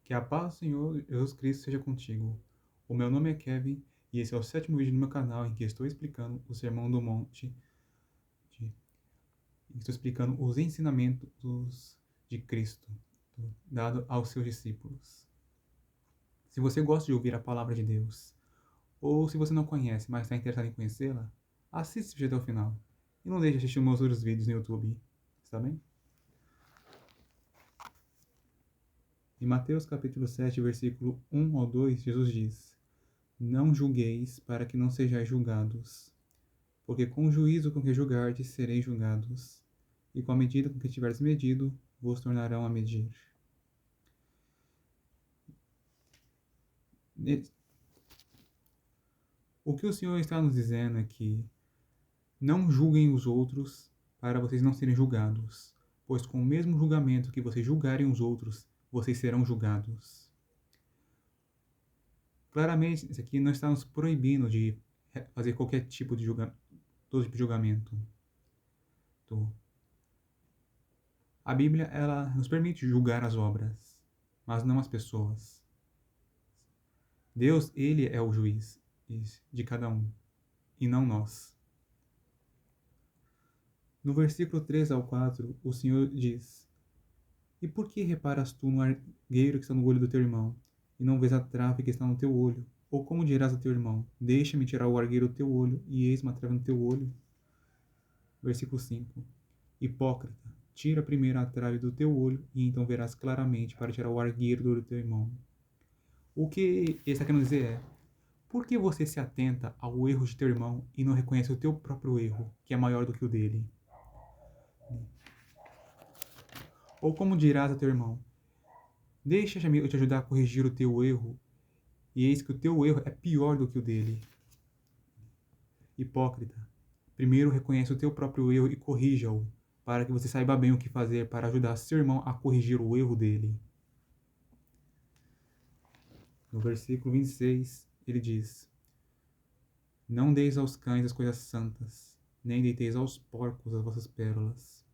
Que a paz do Senhor Jesus Cristo seja contigo. O meu nome é Kevin e esse é o sétimo vídeo do meu canal em que estou explicando o Sermão do Monte, estou explicando os ensinamentos de Cristo dado aos seus discípulos. Se você gosta de ouvir a palavra de Deus, ou se você não conhece, mas está interessado em conhecê-la, assista esse vídeo até o final. E não deixe de assistir meus outros vídeos no YouTube, está bem? Em Mateus capítulo 7, versículo 1 ao 2, Jesus diz: Não julgueis para que não sejais julgados, porque com o juízo com que julgardes sereis julgados, e com a medida com que tiveres medido, vos tornarão a medir. O que o Senhor está nos dizendo é que não julguem os outros para vocês não serem julgados, pois com o mesmo julgamento que vocês julgarem os outros, vocês serão julgados. Claramente, isso aqui não está nos proibindo de fazer qualquer tipo de todo tipo de julgamento. A Bíblia, ela nos permite julgar as obras, mas não as pessoas. Deus, ele é o juiz de cada um, e não nós. No versículo 3 ao 4, o Senhor diz: E por que reparas tu no argueiro que está no olho do teu irmão, e não vês a trave que está no teu olho? Ou como dirás a teu irmão: Deixa-me tirar o argueiro do teu olho, e eis uma trave no teu olho? Versículo 5. Hipócrita, tira primeiro a trave do teu olho, e então verás claramente para tirar o argueiro do olho do teu irmão. O que ele está querendo dizer é: por que você se atenta ao erro de teu irmão e não reconhece o teu próprio erro, que é maior do que o dele? Ou como dirás a teu irmão: Deixa-me eu te ajudar a corrigir o teu erro, e eis que o teu erro é pior do que o dele. Hipócrita, primeiro reconhece o teu próprio erro e corrija-o, para que você saiba bem o que fazer para ajudar seu irmão a corrigir o erro dele. No versículo 26, ele diz: Não deis aos cães as coisas santas, nem deiteis aos porcos as vossas pérolas.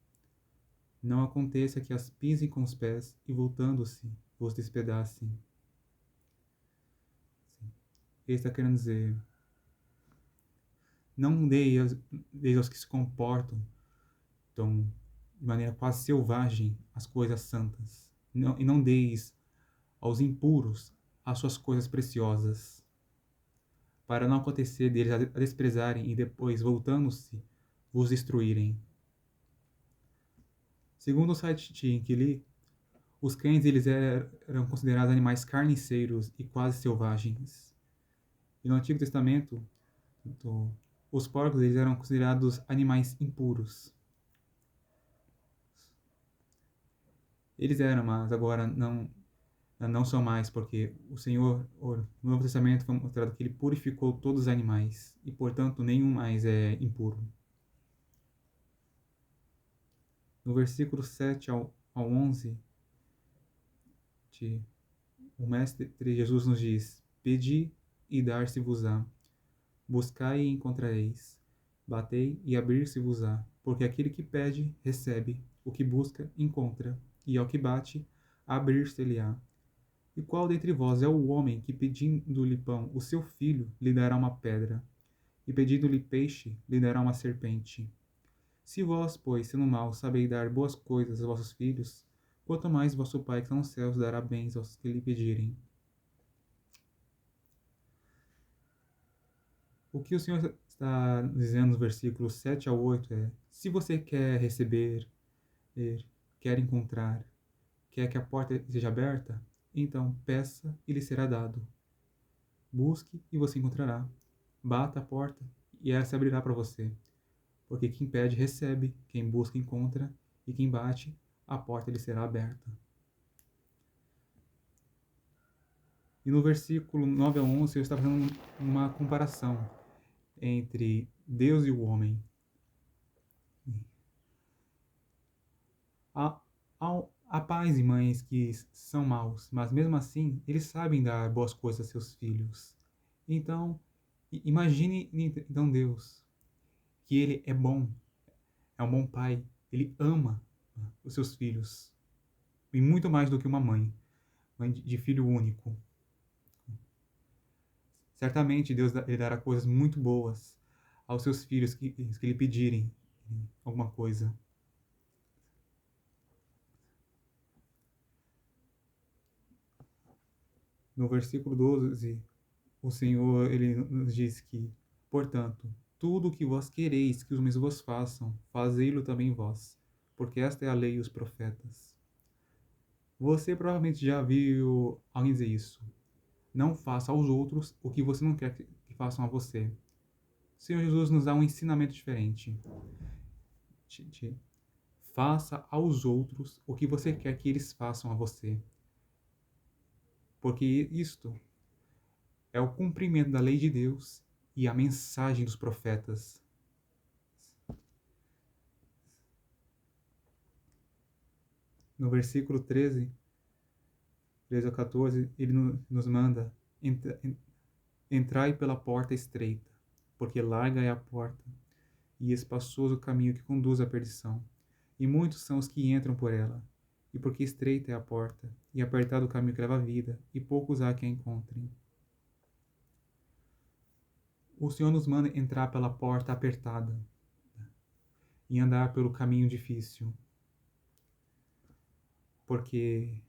Não aconteça que as pisem com os pés e, voltando-se, vos despedacem. Ele está querendo dizer: não deis aos que se comportam de maneira quase selvagem as coisas santas. E não deis aos impuros as suas coisas preciosas, para não acontecer deles a desprezarem e depois, voltando-se, vos destruírem. Segundo o site em que li, os cães eles eram considerados animais carniceiros e quase selvagens. E no Antigo Testamento, os porcos eles eram considerados animais impuros. Eles eram, mas agora não são mais, porque o Senhor, no Novo Testamento, foi mostrado que ele purificou todos os animais, e portanto nenhum mais é impuro. No versículo 7 ao 11, o Mestre Jesus nos diz: Pedi e dar-se-vos-á, buscai e encontrareis, batei e abrir-se-vos-á, porque aquele que pede, recebe, o que busca, encontra, e ao que bate, abrir-se-lhe-á. E qual dentre vós é o homem que, pedindo-lhe pão, o seu filho, lhe dará uma pedra? E pedindo-lhe peixe, lhe dará uma serpente? Se vós, pois, sendo maus, sabeis dar boas coisas aos vossos filhos, quanto mais vosso Pai que está nos céus dará bens aos que lhe pedirem. O que o Senhor está dizendo nos versículos 7 ao 8 é: se você quer receber, quer encontrar, quer que a porta seja aberta, então peça e lhe será dado. Busque e você encontrará. Bata a porta e ela se abrirá para você. Porque quem pede, recebe, quem busca, encontra, e quem bate, a porta lhe será aberta. E no versículo 9 ao 11, eu estava fazendo uma comparação entre Deus e o homem. Há pais e mães que são maus, mas mesmo assim, eles sabem dar boas coisas a seus filhos. Então, imagine então Deus, que ele é bom, é um bom pai, ele ama os seus filhos, e muito mais do que uma mãe. mãe de filho único. Certamente Deus ele dará coisas muito boas aos seus filhos que lhe pedirem alguma coisa. No versículo 12, o Senhor ele nos diz que, portanto, tudo o que vós quereis que os homens vos façam, fazei-lo também vós, porque esta é a lei e os profetas. Você provavelmente já viu alguém dizer isso. Não faça aos outros o que você não quer que façam a você. O Senhor Jesus nos dá um ensinamento diferente. Faça aos outros o que você quer que eles façam a você. Porque isto é o cumprimento da lei de Deus e a mensagem dos profetas. No versículo 13 ao 14, ele nos manda: entrai pela porta estreita, porque larga é a porta e espaçoso o caminho que conduz à perdição, e muitos são os que entram por ela. E porque estreita é a porta, e apertado o caminho que leva à vida, e poucos há que a encontrem. O Senhor nos manda entrar pela porta apertada e andar pelo caminho difícil, porque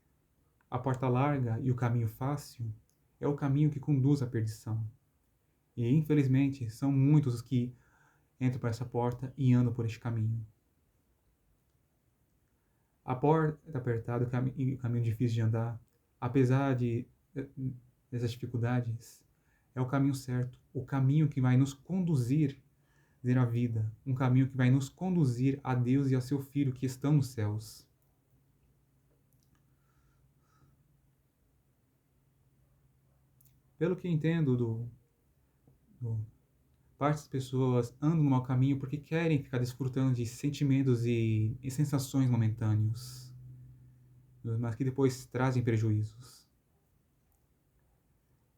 a porta larga e o caminho fácil é o caminho que conduz à perdição. E, infelizmente, são muitos os que entram por essa porta e andam por este caminho. A porta apertada e o caminho difícil de andar, apesar dessas dificuldades, é o caminho certo, o caminho que vai nos conduzir à vida, um caminho que vai nos conduzir a Deus e ao seu Filho que estão nos céus. Pelo que entendo partes das pessoas andam no mau caminho porque querem ficar desfrutando de sentimentos e sensações momentâneos, mas que depois trazem prejuízos.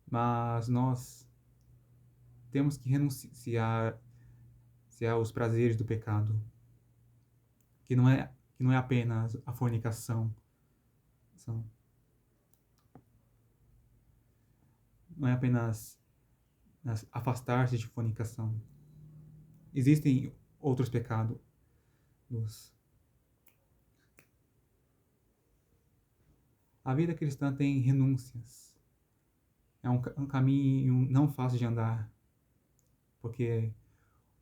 Mas nós temos que renunciar aos prazeres do pecado, que não é apenas a fornicação, não é apenas afastar-se de fornicação. Existem outros pecados. A vida cristã tem renúncias. É um caminho não fácil de andar, porque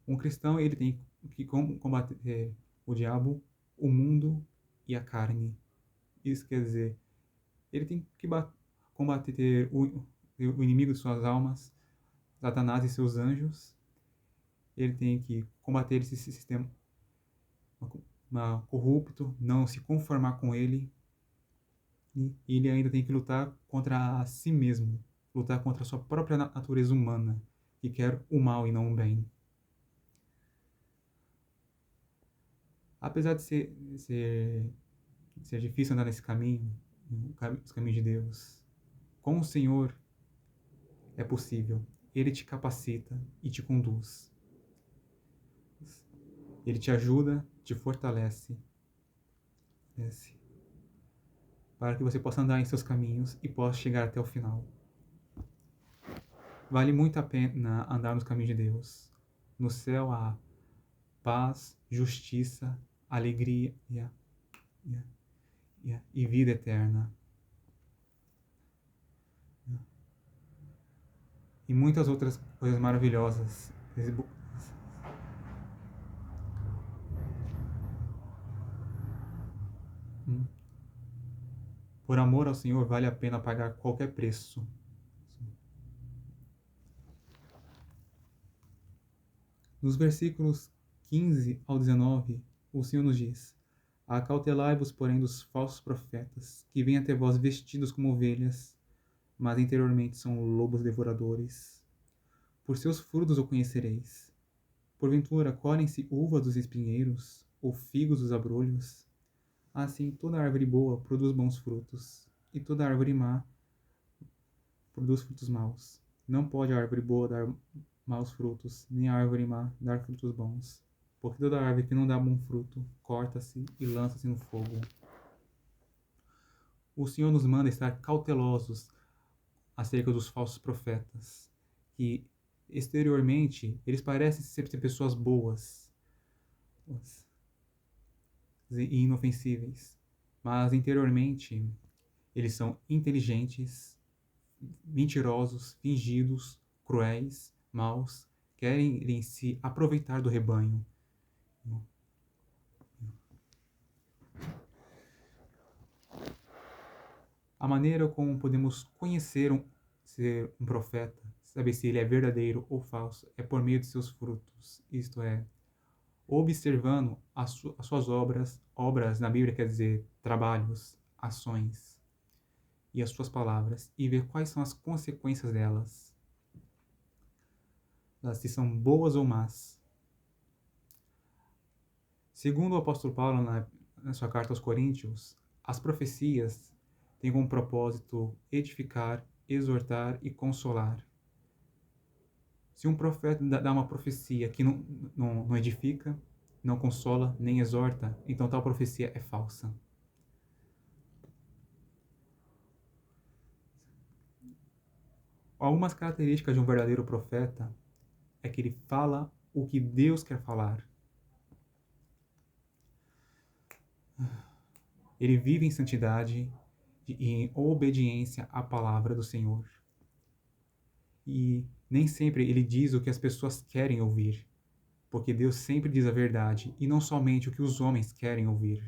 um cristão ele tem que combater o diabo, o mundo e a carne. Isso quer dizer, ele tem que combater o inimigo de suas almas, Satanás e seus anjos. Ele tem que combater esse sistema corrupto, não se conformar com ele. E ele ainda tem que lutar contra si mesmo, lutar contra a sua própria natureza humana, que quer o mal e não o bem. Apesar de ser difícil andar nesse caminho, os caminhos de Deus, com o Senhor é possível. Ele te capacita e te conduz. Ele te ajuda, te fortalece, para que você possa andar em seus caminhos e possa chegar até o final. Vale muito a pena andar nos caminhos de Deus. No céu há paz, justiça, alegria e vida eterna. E muitas outras coisas maravilhosas. Por amor ao Senhor, vale a pena pagar qualquer preço. Nos versículos 15 ao 19, o Senhor nos diz: acautelai-vos, porém, dos falsos profetas, que vêm até vós vestidos como ovelhas, mas interiormente são lobos devoradores. Por seus frutos o conhecereis. Porventura, colhem-se uvas dos espinheiros, ou figos dos abrolhos? Assim, toda árvore boa produz bons frutos, e toda árvore má produz frutos maus. Não pode a árvore boa dar maus frutos, nem a árvore má dar frutos bons. Porque toda árvore que não dá bom fruto, corta-se e lança-se no fogo. O Senhor nos manda estar cautelosos acerca dos falsos profetas, que exteriormente eles parecem sempre ser pessoas boas e inofensíveis, mas interiormente eles são inteligentes, mentirosos, fingidos, cruéis, maus, querem se aproveitar do rebanho. A maneira como podemos conhecer ser um profeta, saber se ele é verdadeiro ou falso, é por meio de seus frutos, isto é, observando as suas obras na Bíblia quer dizer trabalhos, ações, e as suas palavras, e ver quais são as consequências delas, se são boas ou más. Segundo o apóstolo Paulo, na sua carta aos Coríntios, as profecias têm como propósito edificar, exortar e consolar. Se um profeta dá uma profecia que não edifica, não consola, nem exorta, então tal profecia é falsa. Algumas características de um verdadeiro profeta é que ele fala o que Deus quer falar. Ele vive em santidade e em obediência à palavra do Senhor. E nem sempre ele diz o que as pessoas querem ouvir, porque Deus sempre diz a verdade e não somente o que os homens querem ouvir.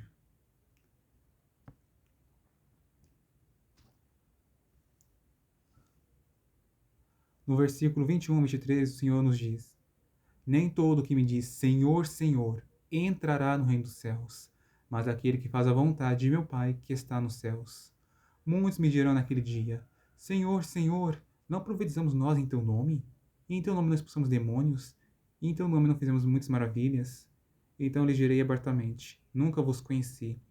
No versículo 21 e 23, o Senhor nos diz: Nem todo que me diz Senhor, Senhor, entrará no reino dos céus, mas aquele que faz a vontade de meu Pai que está nos céus. Muitos me dirão naquele dia: Senhor, Senhor, não profetizamos nós em teu nome? E em teu nome nós expulsamos demônios? E em teu nome não fizemos muitas maravilhas? Então lhes direi abertamente: Nunca vos conheci.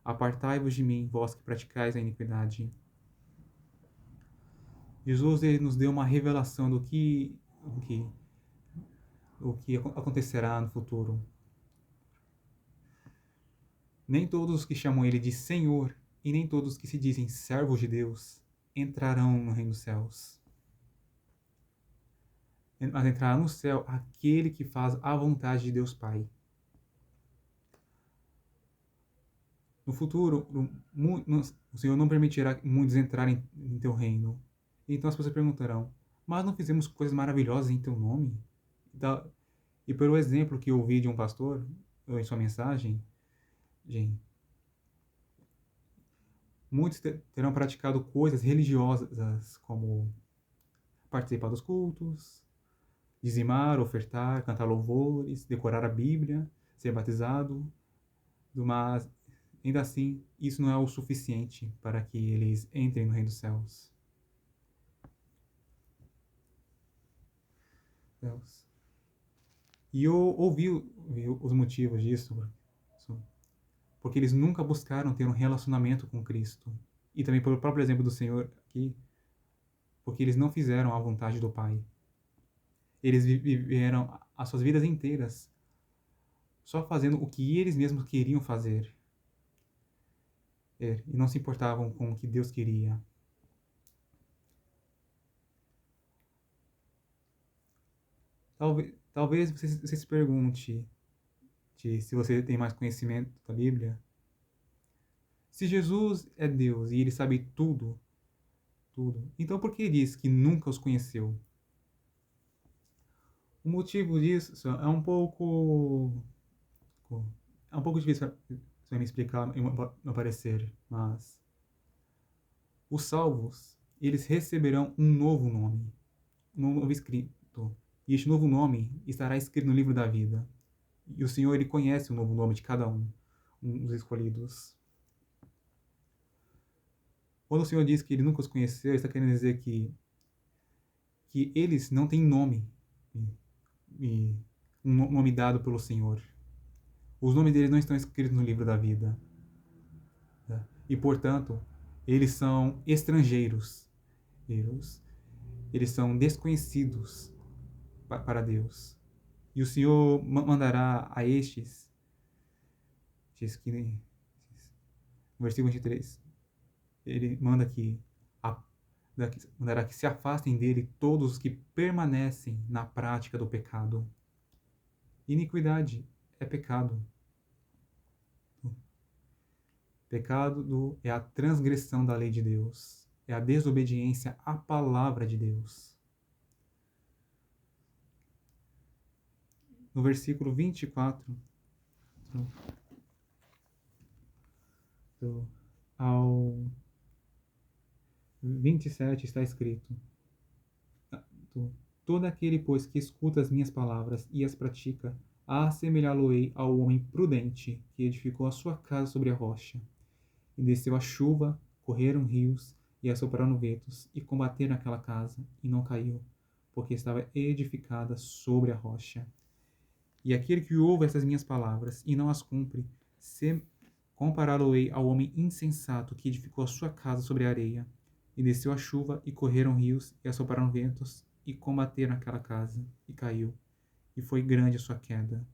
Apartai-vos de mim, vós que praticais a iniquidade. Jesus ele nos deu uma revelação do que acontecerá no futuro. Nem todos os que chamam ele de Senhor e nem todos os que se dizem servos de Deus entrarão no reino dos céus. Mas entrará no céu aquele que faz a vontade de Deus Pai. No futuro, o Senhor não permitirá muitos entrarem em teu reino. Então as pessoas perguntarão: Mas não fizemos coisas maravilhosas em teu nome? E pelo exemplo que eu ouvi de um pastor em sua mensagem, gente, muitos terão praticado coisas religiosas como participar dos cultos, dizimar, ofertar, cantar louvores, decorar a Bíblia, ser batizado, mas ainda assim isso não é o suficiente para que eles entrem no reino dos céus. E eu ouvi os motivos disso, porque eles nunca buscaram ter um relacionamento com Cristo. E também pelo próprio exemplo do Senhor aqui, porque eles não fizeram a vontade do Pai. Eles viveram as suas vidas inteiras só fazendo o que eles mesmos queriam fazer. E não se importavam com o que Deus queria. Talvez você se pergunte se você tem mais conhecimento da Bíblia. Se Jesus é Deus e ele sabe tudo, então por que ele diz que nunca os conheceu? O motivo disso é um pouco difícil para me explicar no meu parecer, mas os salvos, eles receberão um novo nome, um novo escrito, e este novo nome estará escrito no livro da vida. E o Senhor, ele conhece o novo nome de cada um dos escolhidos. Quando o Senhor diz que ele nunca os conheceu, ele está querendo dizer que eles não têm nome, um nome dado pelo Senhor. Os nomes deles não estão escritos no livro da vida. Tá? E, portanto, eles são estrangeiros. Eles são desconhecidos para Deus. E o Senhor mandará a estes, no versículo 23, ele mandará que se afastem dele todos os que permanecem na prática do pecado. Iniquidade é pecado. Pecado é a transgressão da lei de Deus, é a desobediência à palavra de Deus. No versículo 24 ao 27 está escrito: todo aquele, pois, que escuta as minhas palavras e as pratica, assemelhá-lo-ei ao homem prudente que edificou a sua casa sobre a rocha. E desceu a chuva, correram rios e assopraram ventos, e combateram aquela casa, e não caiu, porque estava edificada sobre a rocha. E aquele que ouve essas minhas palavras e não as cumpre, compará-lo-ei ao homem insensato que edificou a sua casa sobre a areia. E desceu a chuva, e correram rios, e assopraram ventos, e combateram aquela casa, e caiu, e foi grande a sua queda.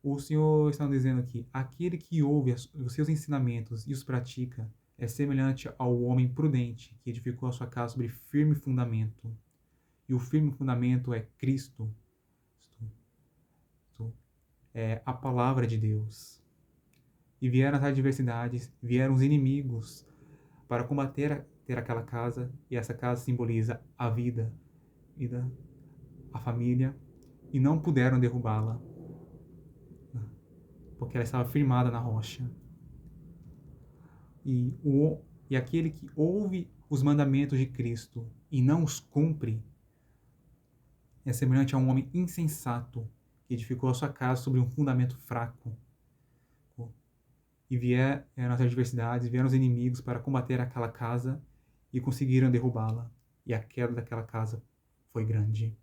O Senhor está dizendo aqui: aquele que ouve os seus ensinamentos e os pratica é semelhante ao homem prudente que edificou a sua casa sobre firme fundamento. E o firme fundamento é Cristo. É a palavra de Deus. E vieram as adversidades, vieram os inimigos para combater ter aquela casa, e essa casa simboliza a vida, a família, e não puderam derrubá-la, porque ela estava firmada na rocha. E aquele que ouve os mandamentos de Cristo e não os cumpre é semelhante a um homem insensato que edificou a sua casa sobre um fundamento fraco. E vieram as adversidades, vieram os inimigos para combater aquela casa e conseguiram derrubá-la. E a queda daquela casa foi grande.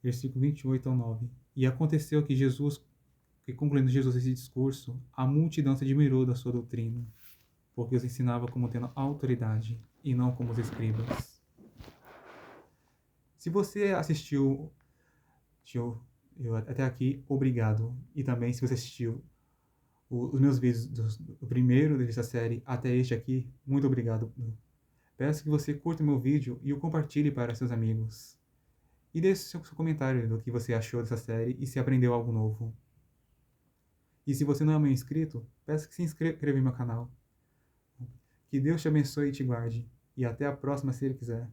Versículo 28 ao 9. E aconteceu que concluindo Jesus esse discurso, a multidão se admirou da sua doutrina, porque os ensinava como tendo autoridade e não como os escribas. Se você assistiu até aqui, obrigado. E também se você assistiu os meus vídeos do primeiro dessa série até este aqui, muito obrigado. Peço que você curta o meu vídeo e o compartilhe para seus amigos. E deixe seu comentário do que você achou dessa série e se aprendeu algo novo. E se você não é meu inscrito, peço que se inscreva no meu canal. Que Deus te abençoe e te guarde. E até a próxima, se Ele quiser.